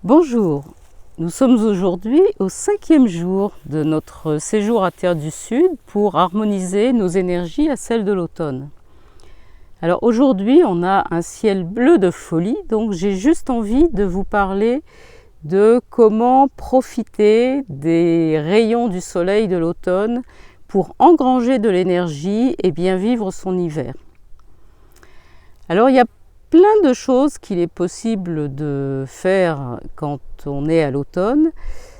Bonjour, nous sommes aujourd'hui au 5e jour de notre séjour à Terre du Sud pour harmoniser nos énergies à celles de l'automne. Alors aujourd'hui on a un ciel bleu de folie, donc j'ai juste envie de vous parler de comment profiter des rayons du soleil de l'automne pour engranger de l'énergie et bien vivre son hiver. Alors il y a plein de choses qu'il est possible de faire quand on est à l'automne.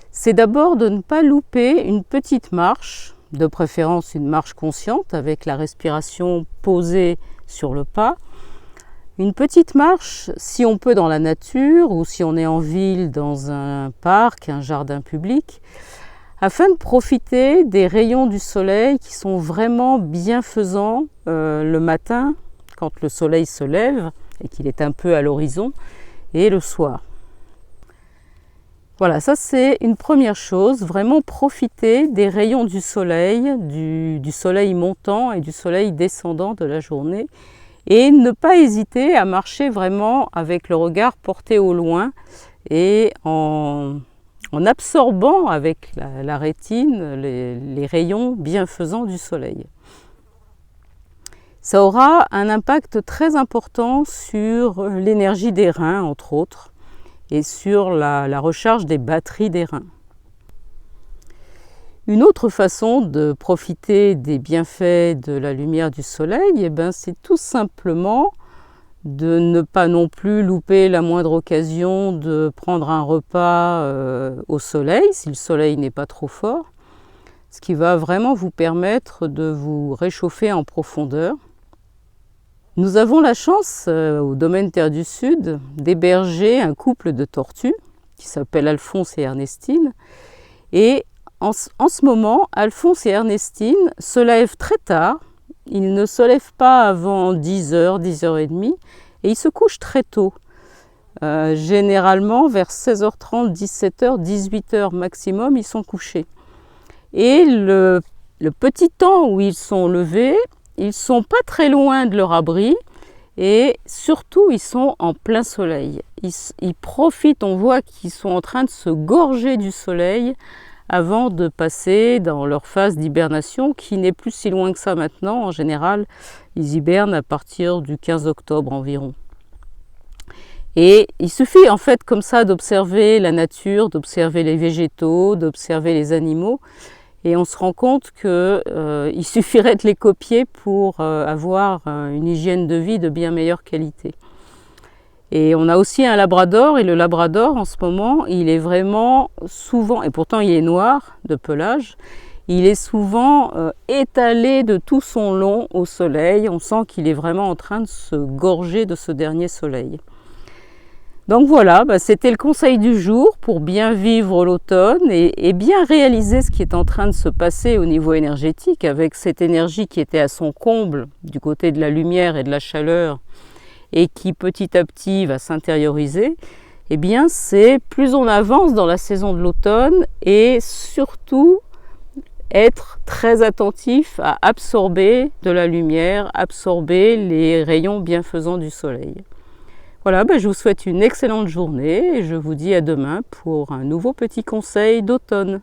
C'est d'abord de ne pas louper une petite marche, de préférence une marche consciente avec la respiration posée sur le pas. Une petite marche, si on peut dans la nature ou si on est en ville dans un parc, un jardin public, afin de profiter des rayons du soleil qui sont vraiment bienfaisants le matin quand le soleil se lève et qu'il est un peu à l'horizon, et le soir. Voilà, ça c'est une première chose, vraiment profiter des rayons du soleil, du soleil montant et du soleil descendant de la journée, et ne pas hésiter à marcher vraiment avec le regard porté au loin et en absorbant avec la rétine les rayons bienfaisants du soleil. Ça aura un impact très important sur l'énergie des reins, entre autres, et sur la recharge des batteries des reins. Une autre façon de profiter des bienfaits de la lumière du soleil, c'est tout simplement de ne pas non plus louper la moindre occasion de prendre un repas au soleil, si le soleil n'est pas trop fort, ce qui va vraiment vous permettre de vous réchauffer en profondeur. Nous avons la chance, au domaine Terre du Sud, d'héberger un couple de tortues qui s'appelle Alphonse et Ernestine. Et en ce moment, Alphonse et Ernestine se lèvent très tard. Ils ne se lèvent pas avant 10h, 10h30 et ils se couchent très tôt. Généralement, vers 16h30, 17h, 18h maximum, ils sont couchés. Et le petit temps où ils sont levés, ils ne sont pas très loin de leur abri et surtout ils sont en plein soleil. Ils profitent, on voit qu'ils sont en train de se gorger du soleil avant de passer dans leur phase d'hibernation qui n'est plus si loin que ça maintenant. En général, ils hibernent à partir du 15 octobre environ. Et il suffit en fait comme ça d'observer la nature, d'observer les végétaux, d'observer les animaux. Et on se rend compte qu'il suffirait de les copier pour avoir une hygiène de vie de bien meilleure qualité. Et on a aussi un labrador, et le labrador en ce moment, il est vraiment souvent, et pourtant il est noir de pelage, il est souvent étalé de tout son long au soleil. On sent qu'il est vraiment en train de se gorger de ce dernier soleil. Donc voilà, c'était le conseil du jour pour bien vivre l'automne et bien réaliser ce qui est en train de se passer au niveau énergétique avec cette énergie qui était à son comble du côté de la lumière et de la chaleur et qui petit à petit va s'intérioriser. C'est plus on avance dans la saison de l'automne et surtout être très attentif à absorber de la lumière, absorber les rayons bienfaisants du soleil. Voilà, je vous souhaite une excellente journée et je vous dis à demain pour un nouveau petit conseil d'automne.